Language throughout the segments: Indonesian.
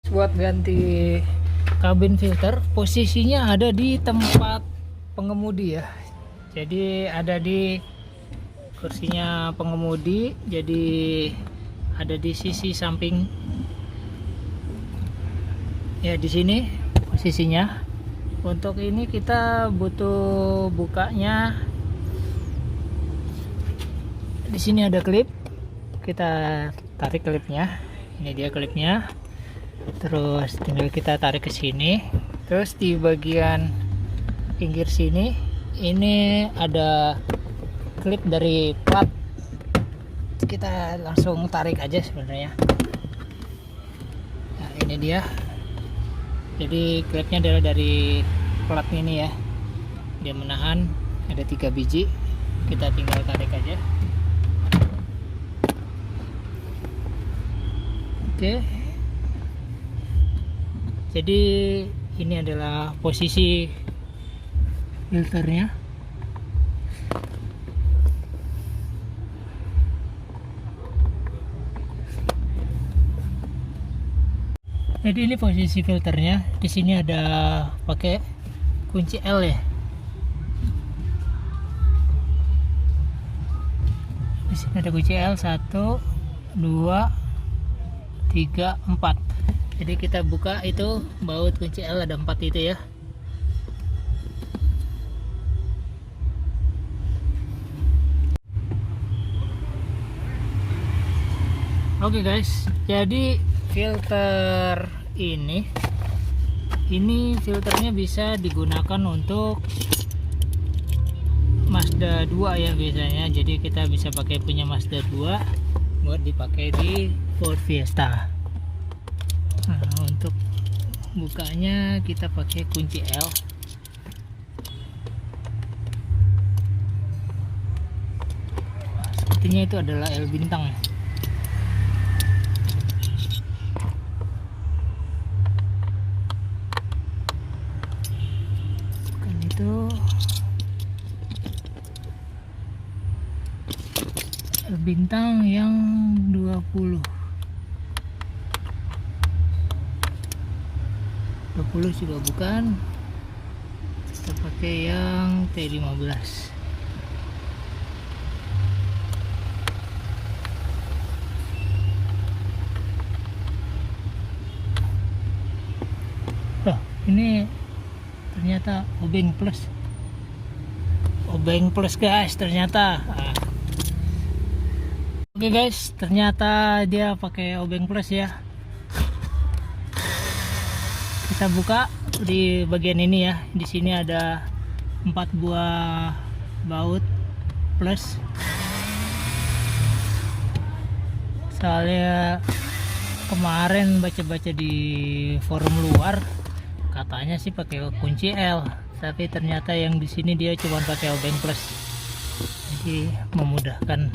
buat ganti kabin filter. Posisinya ada di tempat pengemudi ya, jadi ada di kursinya pengemudi, jadi ada di sisi samping ya, di sini posisinya. Untuk ini kita butuh bukanya, di sini ada klip, kita tarik klipnya. Ini dia klipnya, terus tinggal kita tarik ke sini. Terus di bagian pinggir sini ini ada klip dari plat, kita langsung tarik aja sebenarnya. Nah ini dia, jadi klipnya adalah dari plat ini ya, dia menahan, ada 3 biji, kita tinggal tarik aja. Oke, jadi ini adalah posisi filternya. Jadi ini posisi filternya. Di sini ada pakai kunci L ya. Di sini ada kunci L 1, 2, 3, 4. Jadi kita buka itu baut kunci L, ada 4 itu ya. Oke guys, jadi filter ini filternya bisa digunakan untuk Mazda 2 ya biasanya. Jadi kita bisa pakai punya Mazda 2 buat dipakai di Ford Fiesta. Nah, untuk bukanya kita pakai kunci L. Sepertinya itu adalah L bintang. Bukan itu. L bintang yang 20 juga bukan, kita pakai yang T15. Oh, ini ternyata obeng plus guys, ternyata. Oke guys, ternyata dia pakai obeng plus ya. Kita buka di bagian ini ya. Di sini ada 4 buah baut plus. Soalnya kemarin baca-baca di forum luar katanya sih pakai kunci L, tapi ternyata yang di sini dia cuma pakai obeng plus. Jadi memudahkan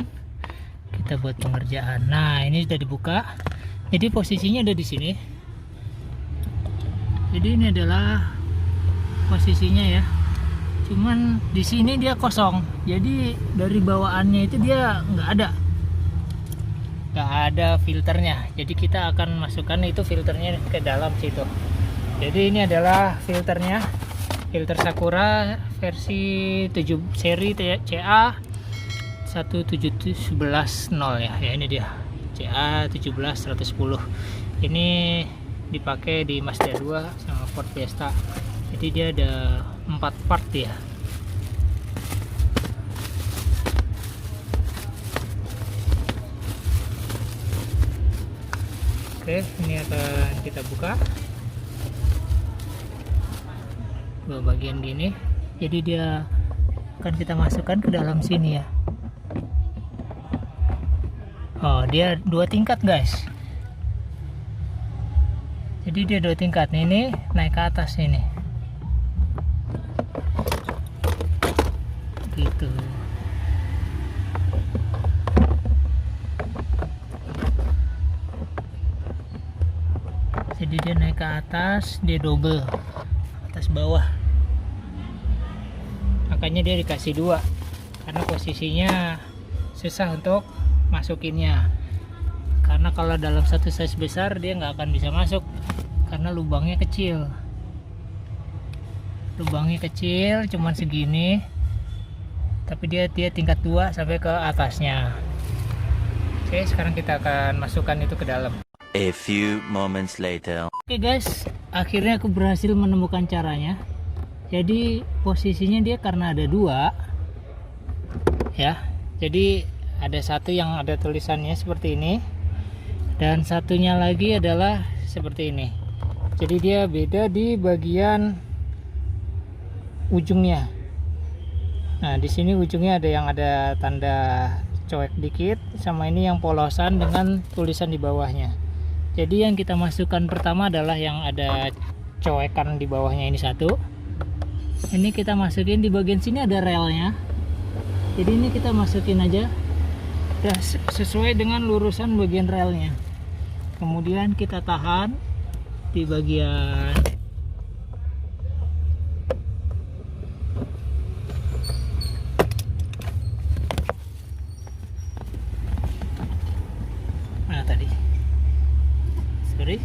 kita buat pengerjaan. Nah, ini sudah dibuka. Jadi posisinya ada di sini. Jadi ini adalah posisinya ya. Cuman di sini dia kosong. Jadi dari bawaannya itu dia nggak ada filternya. Jadi kita akan masukkan itu filternya ke dalam situ. Jadi ini adalah filternya, filter Sakura versi 7 seri CA 17110 ya. Ya ini dia CA 17110. Ini dipakai di Mazda 2 sama Ford Fiesta. Jadi dia ada 4 part ya. Oke, ini akan kita buka dua bagian gini. Jadi dia akan kita masukkan ke dalam sini ya. Oh, dia 2 tingkat guys. Jadi dia 2 tingkat. Ini naik ke atas ini. Gitu. Jadi dia naik ke atas, dia double atas bawah. Makanya dia dikasih 2 karena posisinya susah untuk masukinnya. Karena karena kalau dalam satu size besar dia nggak akan bisa masuk karena lubangnya kecil. Lubangnya kecil cuman segini, tapi dia tingkat 2 sampai ke atasnya. Oke, sekarang kita akan masukkan itu ke dalam. A few moments later. Oke guys, akhirnya aku berhasil menemukan caranya. Jadi posisinya dia karena ada 2 ya, jadi ada satu yang ada tulisannya seperti ini, dan satunya lagi adalah seperti ini. Jadi dia beda di bagian ujungnya. Nah, di sini ujungnya ada yang ada tanda coek dikit, sama ini yang polosan dengan tulisan di bawahnya. Jadi yang kita masukkan pertama adalah yang ada coekan di bawahnya, ini satu. Ini kita masukin di bagian sini ada relnya. Jadi ini kita masukin aja udah sesuai dengan lurusan bagian relnya. Kemudian kita tahan di bagian mana tadi? Sorry.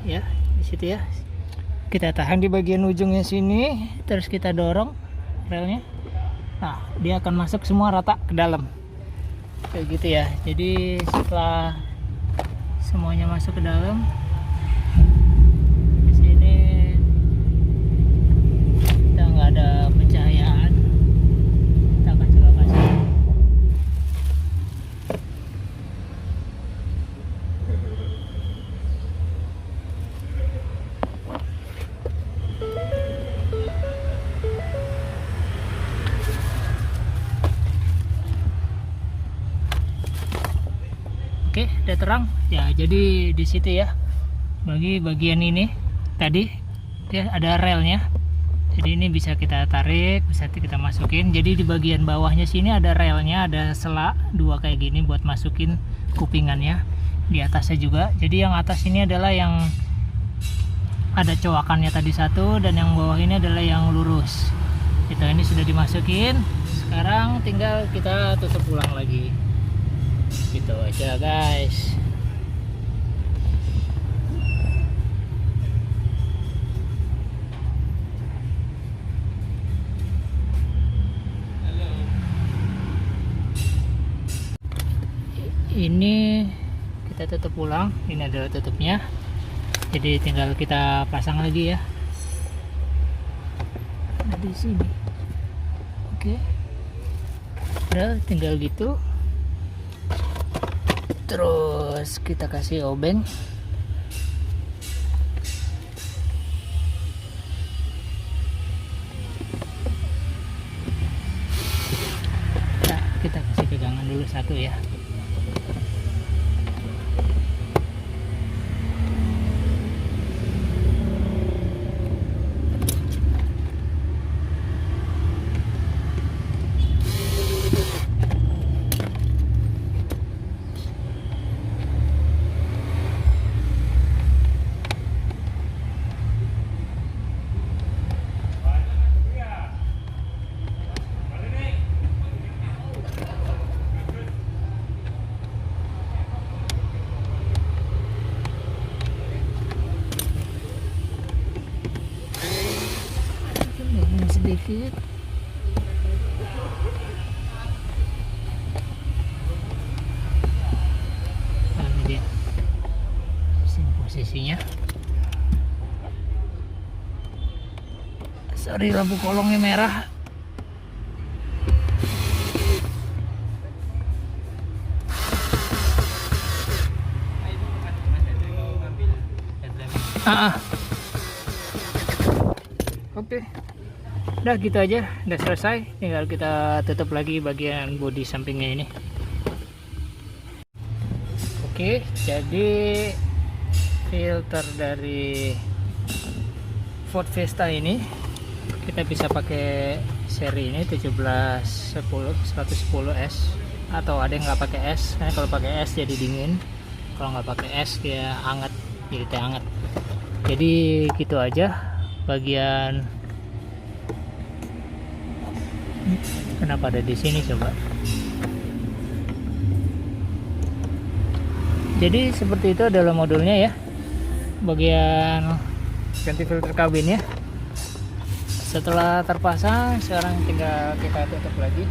Ya, di situ ya. Kita tahan di bagian ujungnya sini, terus kita dorong relnya. Nah, dia akan masuk semua rata ke dalam. Kayak gitu ya. Jadi setelah semuanya masuk ke dalam, di sini kita nggak ada pencahayaan. Kita akan coba kasih. Oke, udah terang ya. Jadi di situ ya, bagi bagian ini tadi dia ada relnya. Jadi ini bisa kita tarik, bisa kita masukin. Jadi di bagian bawahnya sini ada relnya, ada sela 2 kayak gini buat masukin kupingannya. Di atasnya juga. Jadi yang atas ini adalah yang ada coakannya tadi satu, dan yang bawah ini adalah yang lurus. Kita ini sudah dimasukin. Sekarang tinggal kita tutup ulang lagi. Gitu aja guys. Ini kita tutup ulang. Ini adalah tutupnya. Jadi tinggal kita pasang lagi ya. Nah, di sini. Oke. Udah tinggal gitu. Terus kita kasih obeng. Nah, kita kasih pegangan dulu satu ya. Sedikit. Nah, ini dia. Sini posisinya. Sorry, lampu kolongnya merah. Oke. Udah gitu aja, udah selesai. Tinggal kita tutup lagi bagian bodi sampingnya ini. Oke, jadi filter dari Ford Fiesta ini kita bisa pakai seri ini 1710 110S, atau ada yang nggak pakai S, karena kalau pakai S jadi dingin, kalau nggak pakai S dia hangat, jadi teh hangat. Jadi gitu aja bagian. Kenapa ada di sini coba? Jadi seperti itu adalah modulnya ya, bagian ganti filter kabin ya. Setelah terpasang, sekarang tinggal kita tutup lagi.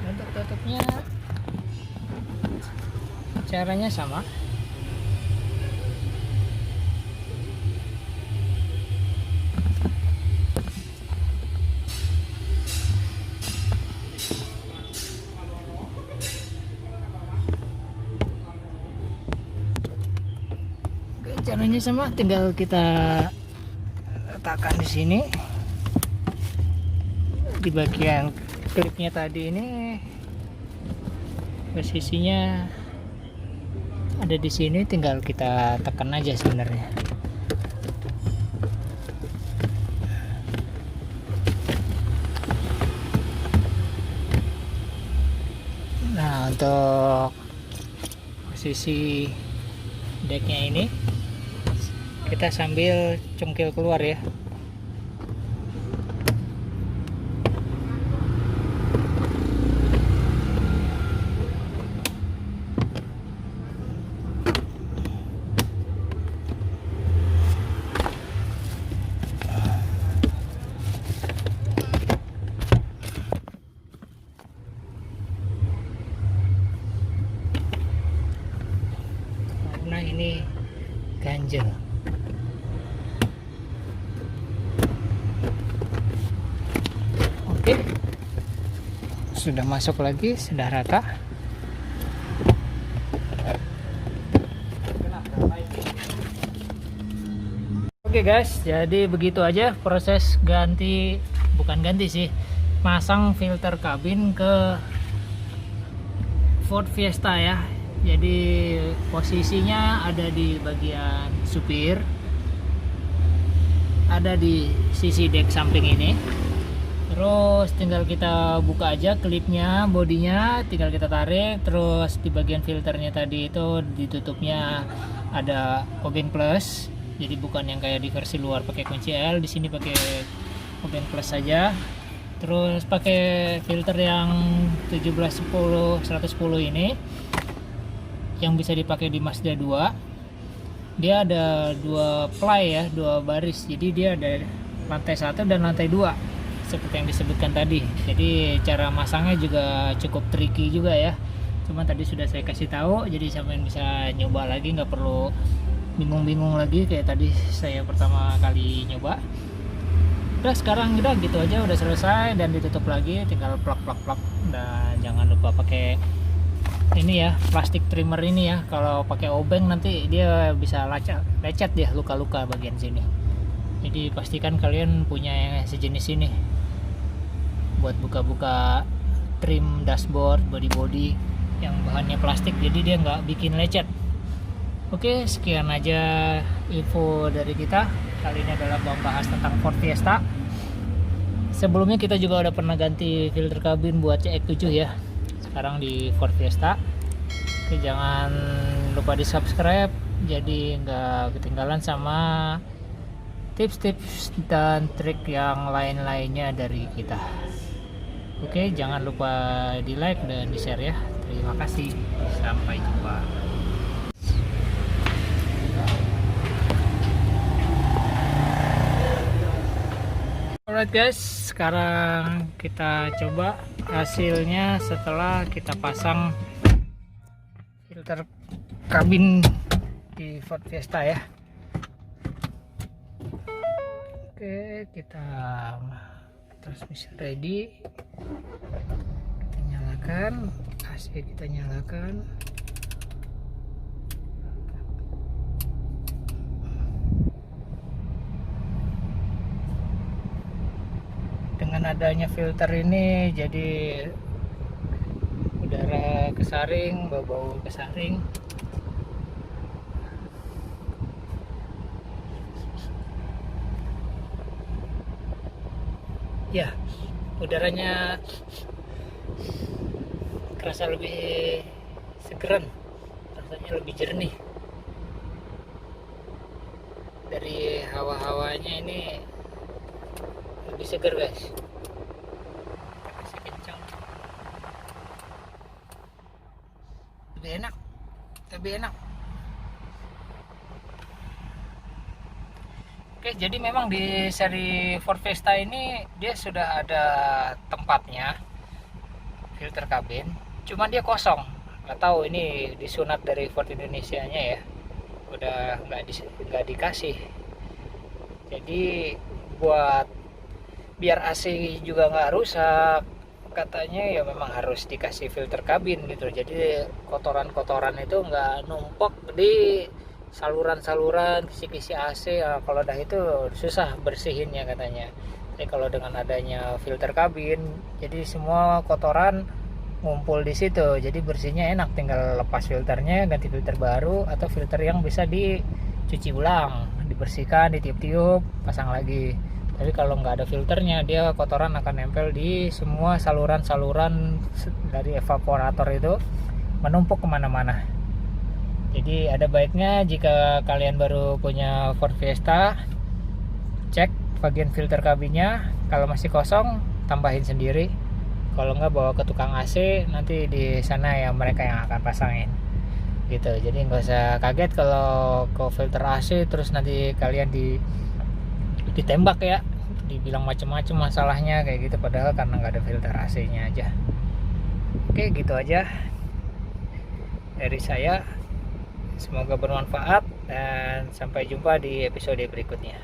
Untuk tutupnya caranya sama. Caranya sama, tinggal kita letakkan di sini di bagian klipnya tadi. Ini posisinya ada di sini, tinggal kita tekan aja sebenarnya. Nah, untuk posisi decknya ini kita sambil cungkil keluar ya. Karena ini ganjel. Oke, sudah masuk lagi, sudah rata. Oke guys, jadi begitu aja proses ganti, bukan ganti sih, masang filter kabin ke Ford Fiesta ya. Jadi posisinya ada di bagian supir, ada di sisi dek samping ini. Terus tinggal kita buka aja klipnya, bodinya tinggal kita tarik. Terus di bagian filternya tadi itu ditutupnya ada obeng plus. Jadi bukan yang kayak di versi luar pakai kunci L, di sini pakai obeng plus saja. Terus pakai filter yang 1710 110 ini yang bisa dipakai di Mazda 2. Dia ada dua ply ya, dua baris. Jadi dia ada lantai 1 dan lantai 2 seperti yang disebutkan tadi. Jadi cara masangnya juga cukup tricky juga ya. Cuma tadi sudah saya kasih tahu, jadi sampean bisa nyoba lagi, nggak perlu bingung-bingung lagi kayak tadi saya pertama kali nyoba. Udah, sekarang udah gitu aja, udah selesai dan ditutup lagi, tinggal plak. Dan jangan lupa pakai ini ya, plastik trimmer ini ya. Kalau pakai obeng nanti dia bisa lecet ya, luka-luka bagian sini. Jadi pastikan kalian punya yang sejenis ini buat buka-buka trim dashboard, body yang bahannya plastik, jadi dia nggak bikin lecet. Oke, sekian aja info dari kita. Kali ini adalah membahas tentang Ford Fiesta. Sebelumnya kita juga udah pernah ganti filter kabin buat CX-7 ya. Sekarang di Ford Fiesta. Oke, jangan lupa di subscribe jadi nggak ketinggalan sama tips-tips dan trik yang lain-lainnya dari kita. Oke, jangan lupa di like dan di share ya. Terima kasih, sampai jumpa. Alright guys, sekarang kita coba hasilnya setelah kita pasang filter kabin di Ford Fiesta ya. Oke, kita transmisi ready, kita nyalakan AC, kita nyalakan. Dengan adanya filter ini jadi udara kesaring, bau-bau kesaring. Ya, udaranya kerasa lebih segeran, rasanya lebih jernih. dari hawa-hawanya ini lebih segar guys, masih kencang, lebih enak. Oke, jadi memang di seri Ford Fiesta ini dia sudah ada tempatnya filter kabin, cuman dia kosong. Nggak tahu ini disunat dari Ford Indonesia-nya ya, udah nggak dikasih. Jadi buat biar AC juga nggak rusak, katanya ya memang harus dikasih filter kabin gitu. Jadi kotoran-kotoran itu nggak numpuk di saluran-saluran kisi-kisi AC ya. Kalau dah itu susah bersihinnya katanya. Tapi kalau dengan adanya filter kabin, jadi semua kotoran ngumpul di situ, jadi bersihnya enak. Tinggal lepas filternya, ganti filter baru atau filter yang bisa dicuci ulang, dibersihkan, ditiup-tiup, pasang lagi. Tapi kalau nggak ada filternya, dia kotoran akan nempel di semua saluran-saluran dari evaporator itu, menumpuk kemana-mana. Jadi ada baiknya jika kalian baru punya Ford Fiesta, cek bagian filter kabinnya. Kalau masih kosong, tambahin sendiri. Kalau nggak, bawa ke tukang AC, nanti di sana ya mereka yang akan pasangin gitu. Jadi nggak usah kaget kalau ke filter AC terus nanti kalian ditembak ya, dibilang macam-macam masalahnya kayak gitu, padahal karena nggak ada filter AC-nya aja. Oke, gitu aja dari saya. Semoga bermanfaat dan sampai jumpa di episode berikutnya.